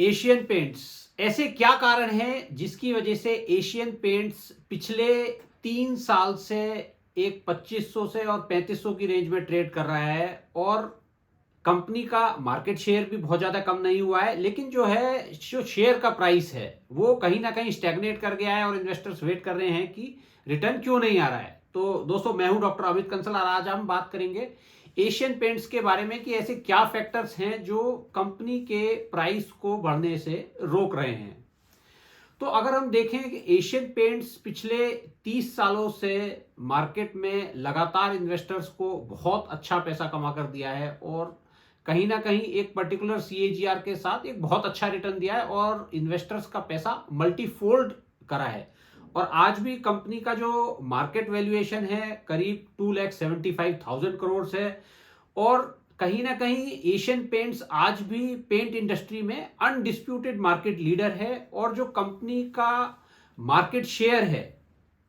Asian paints ऐसे क्या कारण है जिसकी वजह से एशियन पेंट्स पिछले 3 साल से एक 2500 से और 3500 की रेंज में ट्रेड कर रहा है और कंपनी का मार्केट शेयर भी बहुत ज़्यादा कम नहीं हुआ है, लेकिन जो है जो शेयर का प्राइस है वो कहीं ना कहीं स्टैग्नेट कर गया है और इन्वेस्टर्स वेट कर रहे हैं कि रिटर्न क्यों नहीं आ रहा है। तो दोस्तों, मैं हूं डॉक्टर अमित कंसल और आज हम बात करेंगे एशियन पेंट्स के बारे में कि ऐसे क्या फैक्टर्स हैं जो कंपनी के प्राइस को बढ़ने से रोक रहे हैं। तो अगर हम देखें कि एशियन पेंट्स पिछले 30 सालों से मार्केट में लगातार इन्वेस्टर्स को बहुत अच्छा पैसा कमा कर दिया है और कहीं ना कहीं एक पर्टिकुलर सीएजीआर के साथ एक बहुत अच्छा रिटर्न दिया है और इन्वेस्टर्स का पैसा मल्टीफोल्ड करा है। और आज भी कंपनी का जो मार्केट वैल्यूएशन है करीब 2,75,000 करोड़ है और कहीं ना कहीं एशियन पेंट्स आज भी पेंट इंडस्ट्री में अनडिस्प्यूटेड मार्केट लीडर है और जो कंपनी का मार्केट शेयर है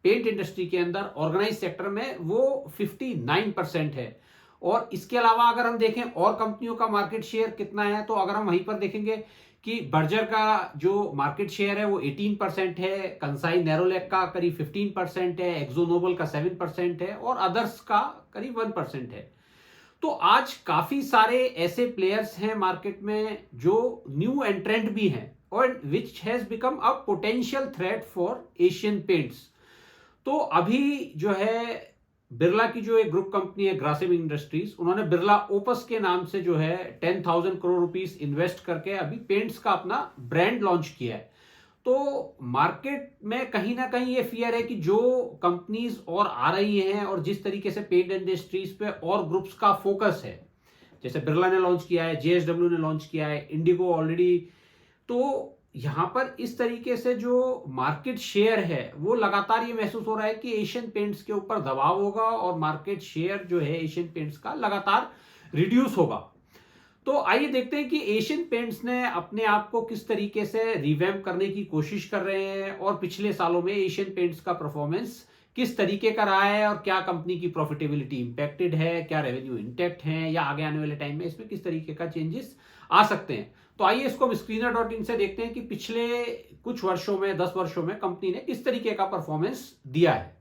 पेंट इंडस्ट्री के अंदर ऑर्गेनाइज सेक्टर में वो 59% है। और इसके अलावा अगर हम देखें और कंपनियों का मार्केट शेयर कितना है, तो अगर हम वहीं पर देखेंगे कि बर्जर का जो मार्केट शेयर है वो 18% है, कंसाई नेरोलैक का करीब 15% है, एक्जो नोबल का 7% है और अदर्स का करीब 1% है। तो आज काफी सारे ऐसे प्लेयर्स हैं मार्केट में जो न्यू एंट्रेंट भी हैं और which has become a potential threat for Asian paints. तो अभी जो है बिरला की जो एक ग्रुप कंपनी है ग्रासिम इंडस्ट्रीज, उन्होंने बिरला ओपस के नाम से जो है 10,000 करोड़ रुपीस इन्वेस्ट करके अभी पेंट्स का अपना ब्रांड लॉन्च किया है। तो मार्केट में कहीं ना कहीं ये फियर है कि जो कंपनीज और आ रही हैं और जिस तरीके से पेंट इंडस्ट्रीज पे और ग्रुप्स का फोकस है, जैसे बिरला ने लॉन्च किया है, जेएसडब्ल्यू ने लॉन्च किया है, इंडिगो ऑलरेडी, तो यहां पर इस तरीके से जो मार्केट शेयर है वो लगातार ये महसूस हो रहा है कि एशियन पेंट्स के ऊपर दबाव होगा और मार्केट शेयर जो है एशियन पेंट्स का लगातार रिड्यूस होगा। तो आइए देखते हैं कि एशियन पेंट्स ने अपने आप को किस तरीके से रिवैम्प करने की कोशिश कर रहे हैं और पिछले सालों में एशियन पेंट्स का परफॉर्मेंस किस तरीके का रहा है और क्या कंपनी की प्रॉफिटेबिलिटी इंपैक्टेड है, क्या रेवेन्यू इंटैक्ट है या आगे आने वाले टाइम में इसमें किस तरीके का चेंजेस आ सकते हैं। तो आइए इसको हम स्क्रीनर.इन से देखते हैं कि पिछले कुछ वर्षों में 10 वर्षों में कंपनी ने किस तरीके का परफॉर्मेंस दिया है।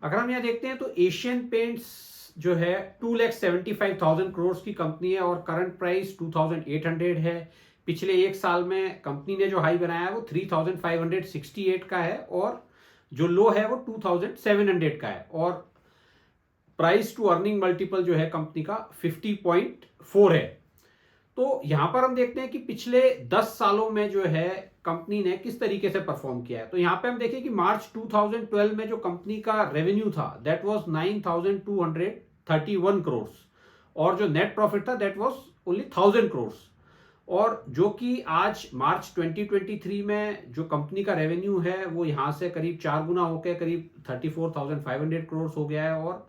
अगर हम यहां देखते हैं तो एशियन पेंट्स जो है 2,75,000 करोड़ की कंपनी है और करंट प्राइस 2,800 है। पिछले एक साल में कंपनी ने जो हाई बनाया है वो 3,568 का है और जो लो है वो 2,700 का है और प्राइस टू अर्निंग मल्टीपल जो है कंपनी का 50.4 है। तो यहां पर हम देखते हैं कि पिछले 10 सालों में जो है कंपनी ने किस तरीके से परफॉर्म किया है। तो यहां पे हम देखें कि मार्च 2012 में जो कंपनी का रेवेन्यू था दैट वाज 9,231 करोड़ और जो नेट प्रॉफिट था दैट वाज ओनली 1,000 करोड़ और जो कि आज मार्च 2023 में जो कंपनी का रेवेन्यू है वो यहां से करीब 4 गुना होकर करीब 34,500 करोड़ हो गया है और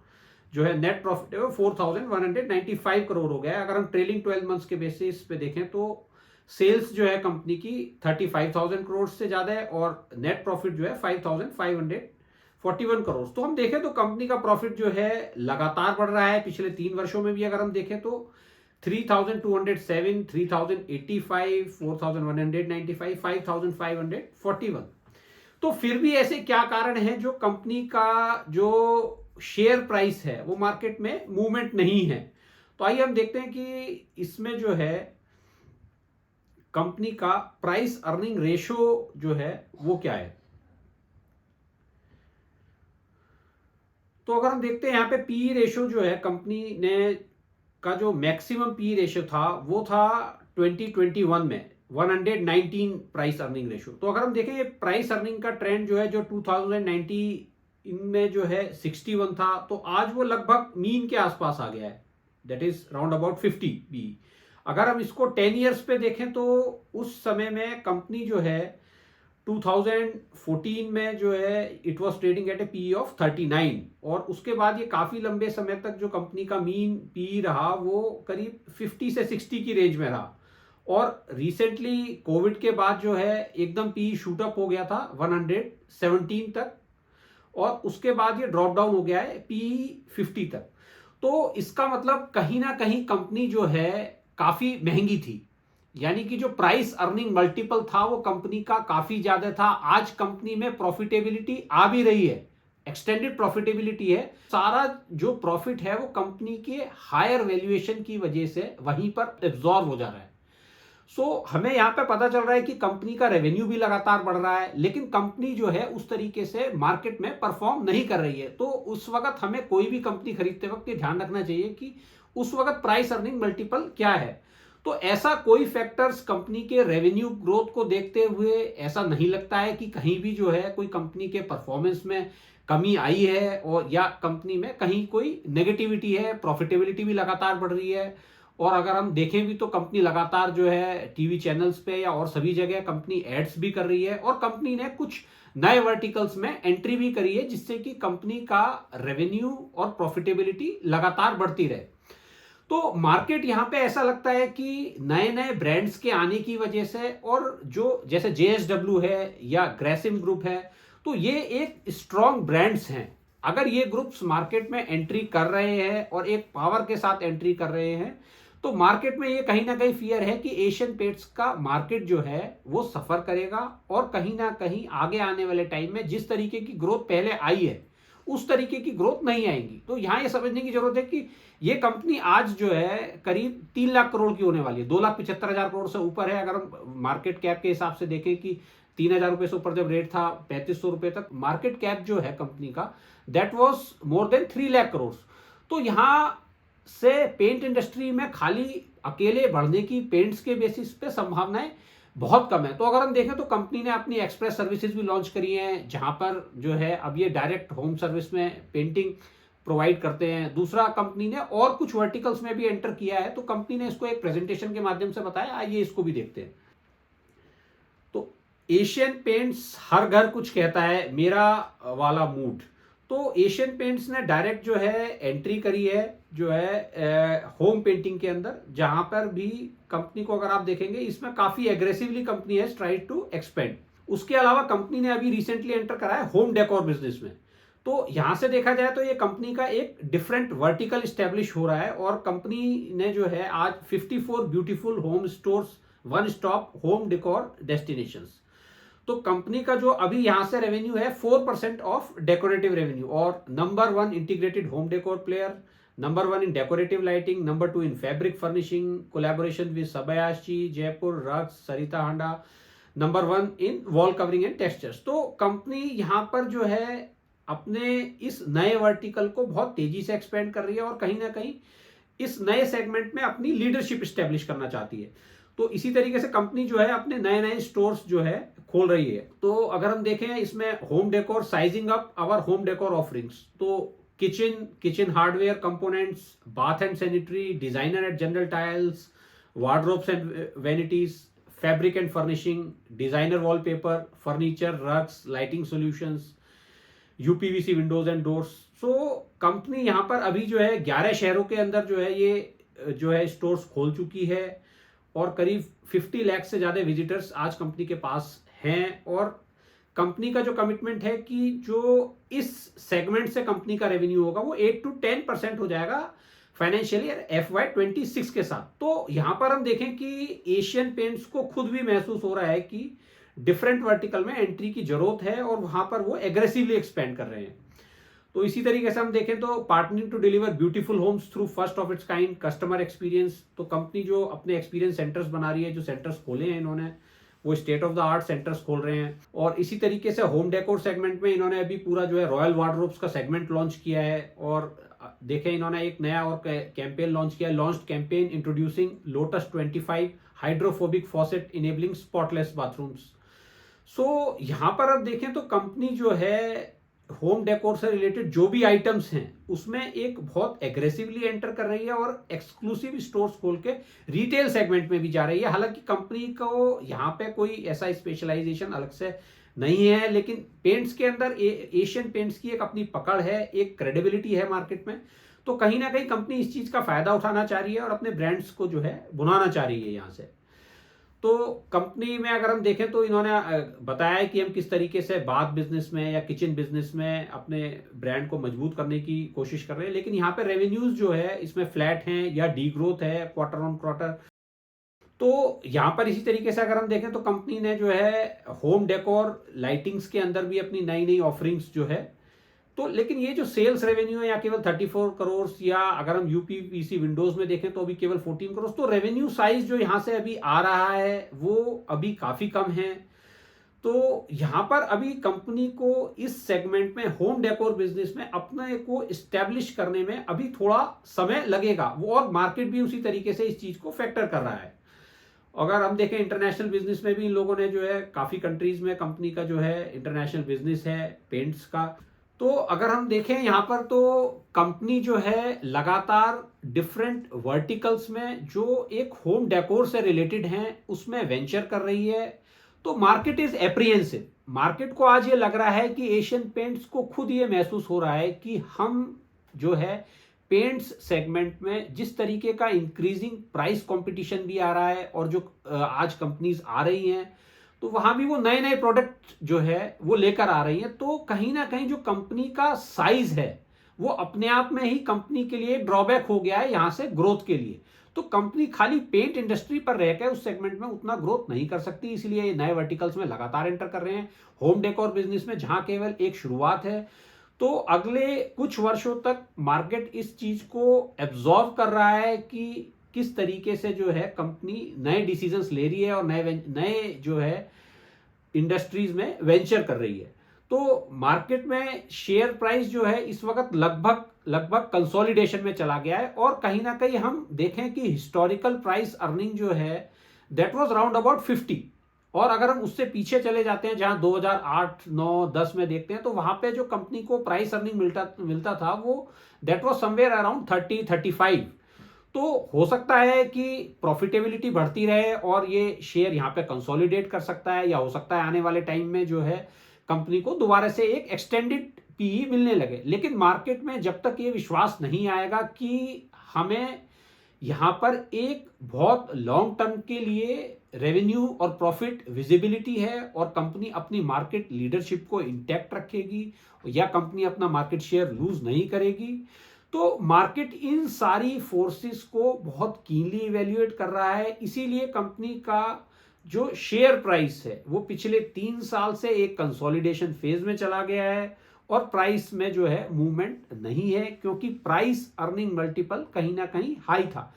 जो है नेट प्रॉफिट है वो 4,195 करोड़ हो गया है। अगर हम ट्रेलिंग 12 मंथ्स के बेसिस पे देखें तो सेल्स जो है कंपनी की 35,000 करोड़ से ज्यादा है और नेट प्रॉफिट जो है 5,541 करोड़। तो हम देखें तो कंपनी का प्रॉफिट जो है लगातार बढ़ रहा है। पिछले 3 वर्षों में भी अगर हम देखें तो 3,207, 3,085, 4,195, 5,541। तो फिर भी ऐसे क्या कारण है जो कंपनी का जो शेयर प्राइस है वो मार्केट में मूवमेंट नहीं है। तो आइए हम देखते हैं कि इसमें जो है कंपनी का प्राइस अर्निंग रेशो जो है वो क्या है। तो अगर हम देखते हैं यहां पे पी रेशो जो है कंपनी ने का जो मैक्सिमम पी रेशो था वो था 2021 में 119 प्राइस अर्निंग रेशो। तो अगर हम देखें ये प्राइस अर्निंग का ट्रेंड जो है जो 2019 इनमें जो है 61 था तो आज वो लगभग मीन के आसपास आ गया है, that is round about 50 B. अगर हम इसको 10 इयर्स पे देखें तो उस समय में कंपनी जो है 2014 में जो है it was trading at A P of 39 और उसके बाद ये काफी लंबे समय तक जो कंपनी का मीन पी रहा वो करीब 50 से 60 की रेंज में रहा और रिसेंटली कोविड के बाद जो है एकदम पी शूट अप हो गया था 117 तक और उसके बाद ये ड्रॉप डाउन हो गया है पी 50 तक। तो इसका मतलब कहीं ना कहीं कंपनी जो है काफी महंगी थी यानी कि जो प्राइस अर्निंग मल्टीपल था वो कंपनी का काफी ज्यादा था। आज कंपनी में प्रॉफिटेबिलिटी आ भी रही है, एक्सटेंडेड प्रॉफिटेबिलिटी है। सारा जो प्रॉफिट है वो कंपनी के हायर वैल्यूएशन की वजह से वहीं पर एब्जॉर्ब हो जा रहा है। हमें यहां पे पता चल रहा है कि कंपनी का रेवेन्यू भी लगातार बढ़ रहा है, लेकिन कंपनी जो है उस तरीके से मार्केट में परफॉर्म नहीं कर रही है। तो उस वक्त हमें कोई भी कंपनी खरीदते वक्त ये ध्यान रखना चाहिए कि उस वक्त प्राइस अर्निंग मल्टीपल क्या है। तो ऐसा कोई फैक्टर्स कंपनी के रेवेन्यू ग्रोथ को देखते हुए ऐसा नहीं लगता है कि कहीं भी जो है कोई कंपनी के परफॉर्मेंस में कमी आई है और या कंपनी में कहीं कोई नेगेटिविटी है। प्रॉफिटेबिलिटी भी लगातार बढ़ रही है। और अगर हम देखें भी तो कंपनी लगातार जो है टीवी चैनल्स पे या और सभी जगह कंपनी एड्स भी कर रही है, और कंपनी ने कुछ नए वर्टिकल्स में एंट्री भी करी है जिससे कि कंपनी का रेवेन्यू और प्रॉफिटेबिलिटी लगातार बढ़ती रहे। तो मार्केट यहां पे ऐसा लगता है कि नए नए ब्रांड्स के आने की वजह से, और जो जैसे जेएसडब्ल्यू है या ग्रेसिम ग्रुप है, तो ये एक स्ट्रॉन्ग ब्रांड्स हैं। अगर ये ग्रुप्स मार्केट में एंट्री कर रहे हैं और एक पावर के साथ एंट्री कर रहे हैं, तो मार्केट में ये कहीं ना कहीं फियर है कि एशियन पेंट्स का मार्केट जो है वो सफर करेगा, और कहीं ना कहीं आगे आने वाले टाइम में जिस तरीके की ग्रोथ पहले आई है उस तरीके की ग्रोथ नहीं आएगी। तो यहां ये समझने की जरूरत है कि ये कंपनी आज जो है करीब 3 लाख करोड़ की होने वाली है, 2,75,000 करोड़ से ऊपर है। अगर हम मार्केट कैप के हिसाब से देखें कि 3,000 रुपए से ऊपर जब रेट था 3,500 रुपए तक मार्केट कैप जो है कंपनी का, that was more than 3 lakh crore. तो यहां से पेंट इंडस्ट्री में खाली अकेले बढ़ने की पेंट्स के बेसिस पे संभावनाएं बहुत कम है। तो अगर हम देखें तो कंपनी ने अपनी एक्सप्रेस सर्विसेज भी लॉन्च करी हैं, जहां पर जो है अब ये डायरेक्ट होम सर्विस में पेंटिंग प्रोवाइड करते हैं। दूसरा, कंपनी ने और कुछ वर्टिकल्स में भी एंटर किया है, तो कंपनी ने इसको एक प्रेजेंटेशन के माध्यम से बताया। आइए इसको भी देखते हैं। तो एशियन पेंट्स हर घर कुछ कहता है, मेरा वाला मूड। तो एशियन पेंट्स ने डायरेक्ट जो है एंट्री करी है जो है होम पेंटिंग के अंदर, जहां पर भी कंपनी को अगर आप देखेंगे इसमें काफी एग्रेसिवली कंपनी है ट्राइड टू एक्सपेंड। उसके अलावा कंपनी ने अभी रिसेंटली एंटर करा है होम डेकोर बिजनेस में। तो यहां से देखा जाए तो ये कंपनी का एक डिफरेंट वर्टिकल स्टैब्लिश हो रहा है, और कंपनी ने जो है आज 54 beautiful home stores, one stop home decor destinations. तो कंपनी का जो अभी यहां से रेवेन्यू है 4% ऑफ डेकोरेटिव रेवेन्यू, और number 1 integrated home decor player, number 1 in decorative lighting, number 2 in fabric furnishing, collaboration with Sabyasachi, Jaipur, rugs, Sarita Handa, number 1 in wall covering and textures. तो company यहां पर जो है अपने इस नए वर्टिकल को बहुत तेजी से एक्सपेंड कर रही है, और कहीं ना कहीं इस नए सेगमेंट में अपनी लीडरशिप स्टैब्लिश करना चाहती है। तो इसी तरीके से कंपनी जो है अपने नए नए स्टोर्स जो है खोल रही है। तो अगर हम देखें इसमें home decor, sizing up our home decor offerings, तो kitchen hardware components, bath and sanitary, designer and general tiles, wardrobes and vanities, fabric and furnishing, designer wallpaper, furniture, rugs, lighting solutions, UPVC windows and doors. So company यहां पर अभी जो है 11 शहरों के अंदर जो है ये जो है स्टोर्स खोल चुकी है, और करीब 50 लाख से ज्यादा विजिटर्स आज कंपनी के पास हैं। और कंपनी का जो कमिटमेंट है कि जो इस सेगमेंट से कंपनी का रेवेन्यू होगा वो 8 to 10% हो जाएगा फाइनेंशियल ईयर FY26 के साथ। तो यहां पर हम देखें कि एशियन पेंट्स को खुद भी महसूस हो रहा है कि डिफरेंट वर्टिकल में एंट्री की जरूरत है, और वहां पर वो एग्रेसिवली एक्सपेंड कर रहे हैं। तो इसी तरीके से हम देखें तो partnering to deliver beautiful homes through first of its kind customer experience. तो कंपनी जो अपने एक्सपीरियंस सेंटर्स बना रही है, जो सेंटर्स खोले हैं इन्होंने, वो state of the art centres खोल रहे हैं। और इसी तरीके से होम डेकोर सेगमेंट में इन्होंने अभी पूरा जो है रॉयल वार्डरोब्स का सेगमेंट लॉन्च किया है। और देखें इन्होंने एक नया और कैंपेन लॉन्च किया, launched campaign introducing Lotus 25 hydrophobic faucet enabling spotless bathrooms. So यहां पर अब देखें तो कंपनी जो है होम डेकोर से रिलेटेड जो भी आइटम्स हैं उसमें एक बहुत एग्रेसिवली एंटर कर रही है, और एक्सक्लूसिव स्टोर्स खोल के रिटेल सेगमेंट में भी जा रही है। हालांकि कंपनी को यहाँ पे कोई ऐसा स्पेशलाइजेशन अलग से नहीं है, लेकिन पेंट्स के अंदर एशियन पेंट्स की एक अपनी पकड़ है, एक क्रेडिबिलिटी है मार्केट में। तो कहीं ना कहीं कंपनी इस चीज का फायदा उठाना चाह रही है और अपने ब्रांड्स को जो है बुलाना चाह रही है यहाँ से। तो कंपनी में अगर हम देखें तो इन्होंने बताया है कि हम किस तरीके से बाथ बिजनेस में या किचन बिजनेस में अपने ब्रांड को मजबूत करने की कोशिश कर रहे हैं, लेकिन यहाँ पे रेवेन्यूज जो है इसमें फ्लैट हैं या डी ग्रोथ है क्वार्टर ऑन क्वार्टर। तो यहाँ पर इसी तरीके से अगर हम देखें तो कंपनी ने जो है होम डेकोर लाइटिंग्स के अंदर भी अपनी नई नई ऑफरिंग्स जो है, तो लेकिन ये जो सेल्स रेवेन्यू है या केवल 34 करोड़, या अगर हम यूपीवीसी विंडोज में देखें तो अभी केवल 14 करोड़, तो रेवेन्यू साइज जो यहाँ से अभी आ रहा है वो अभी काफी कम है। तो यहाँ पर अभी कंपनी को इस सेगमेंट में होम डेकोर बिजनेस में अपने को इस्टेब्लिश करने में अभी थोड़ा समय लगेगा, वो और मार्केट भी उसी तरीके से इस चीज को फैक्टर कर रहा है। अगर हम देखें इंटरनेशनल बिजनेस में भी इन लोगों ने जो है काफी कंट्रीज में कंपनी का जो है इंटरनेशनल बिजनेस है पेंट्स का। तो अगर हम देखें यहाँ पर तो कंपनी जो है लगातार डिफरेंट वर्टिकल्स में जो एक होम डेकोर से रिलेटेड हैं उसमें वेंचर कर रही है। तो मार्केट इज एप्रीहेंसिव, मार्केट को आज ये लग रहा है कि एशियन पेंट्स को खुद ये महसूस हो रहा है कि हम जो है पेंट्स सेगमेंट में जिस तरीके का इंक्रीजिंग प्राइस कंपटीशन भी आ रहा है और जो आज कंपनीज आ रही हैं तो वहां भी वो नए नए प्रोडक्ट जो है वो लेकर आ रही हैं, तो कहीं ना कहीं जो कंपनी का साइज है वो अपने आप में ही कंपनी के लिए ड्रॉबैक हो गया है यहां से ग्रोथ के लिए। तो कंपनी खाली पेंट इंडस्ट्री पर रहकर उस सेगमेंट में उतना ग्रोथ नहीं कर सकती, इसलिए ये नए वर्टिकल्स में लगातार एंटर कर रहे हैं। होम डेकोर बिजनेस में जहां केवल एक शुरुआत है, तो अगले कुछ वर्षों तक मार्केट इस चीज को एब्जॉर्व कर रहा है कि किस तरीके से जो है कंपनी नए डिसीजंस ले रही है और नए नए जो है इंडस्ट्रीज में वेंचर कर रही है। तो मार्केट में शेयर प्राइस जो है इस वक्त लगभग लगभग कंसोलिडेशन में चला गया है, और कहीं ना कहीं हम देखें कि हिस्टोरिकल प्राइस अर्निंग जो है दैट वाज राउंड अबाउट 50, और अगर हम उससे पीछे चले जाते हैं जहां 2008, 9, 10 में देखते हैं तो वहां पे जो कंपनी को प्राइस अर्निंग मिलता था वो दैट वाज समवेयर अराउंड 30, 35। तो हो सकता है कि प्रॉफिटेबिलिटी बढ़ती रहे और ये शेयर यहाँ पे कंसोलिडेट कर सकता है, या हो सकता है आने वाले टाइम में जो है कंपनी को दोबारा से एक एक्सटेंडेड पीई मिलने लगे। लेकिन मार्केट में जब तक ये विश्वास नहीं आएगा कि हमें यहाँ पर एक बहुत लॉन्ग टर्म के लिए रेवेन्यू और प्रॉफिट विजिबिलिटी है और कंपनी अपनी मार्केट लीडरशिप को इंटैक्ट रखेगी या कंपनी अपना मार्केट शेयर लूज नहीं करेगी, तो मार्केट इन सारी फोर्सेस को बहुत कीनली इवेल्युएट कर रहा है। इसीलिए कंपनी का जो शेयर प्राइस है वो पिछले 3 साल से एक कंसोलिडेशन फेज में चला गया है और प्राइस में जो है मूवमेंट नहीं है, क्योंकि प्राइस अर्निंग मल्टीपल कहीं ना कहीं हाई था।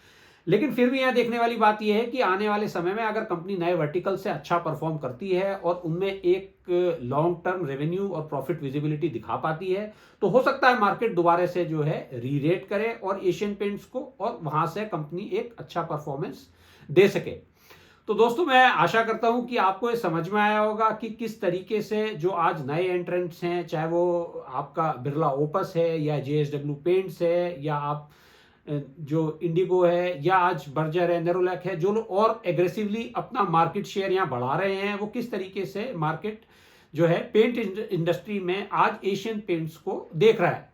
लेकिन फिर भी यहां देखने वाली बात यह है कि आने वाले समय में अगर कंपनी नए वर्टिकल से अच्छा परफॉर्म करती है और उनमें एक लॉन्ग टर्म रेवेन्यू और प्रॉफिट विजिबिलिटी दिखा पाती है तो हो सकता है मार्केट दोबारा से जो है रीरेट करे और एशियन पेंट्स को, और वहां से कंपनी एक अच्छा परफॉर्मेंस दे सके। तो दोस्तों मैं आशा करता हूं कि आपको ये समझ में आया होगा कि किस तरीके से जो आज नए एंट्रेंट्स हैं, चाहे वो आपका बिरला ओपस है या जेएसडब्ल्यू पेंट्स है या आप जो इंडिगो है या आज बर्जर है, नेरोलैक है, जो लोग और एग्रेसिवली अपना मार्केट शेयर यहाँ बढ़ा रहे हैं, वो किस तरीके से मार्केट जो है पेंट इंडस्ट्री में आज एशियन पेंट्स को देख रहा है।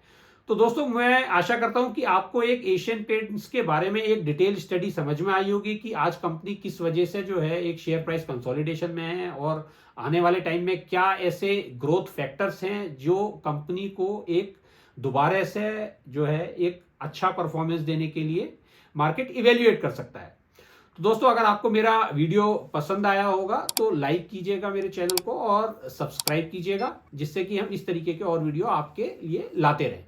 तो दोस्तों मैं आशा करता हूं कि आपको एक एशियन पेंट्स के बारे में एक डिटेल स्टडी समझ में आई होगी कि आज कंपनी किस वजह से जो है एक शेयर प्राइस कंसोलिडेशन में है और आने वाले टाइम में क्या ऐसे ग्रोथ फैक्टर्स हैं जो कंपनी को एक दोबारा से जो है एक अच्छा परफॉर्मेंस देने के लिए मार्केट इवेल्युएट कर सकता है। तो दोस्तों अगर आपको मेरा वीडियो पसंद आया होगा तो लाइक कीजिएगा मेरे चैनल को और सब्सक्राइब कीजिएगा, जिससे कि हम इस तरीके के और वीडियो आपके लिए लाते रहें।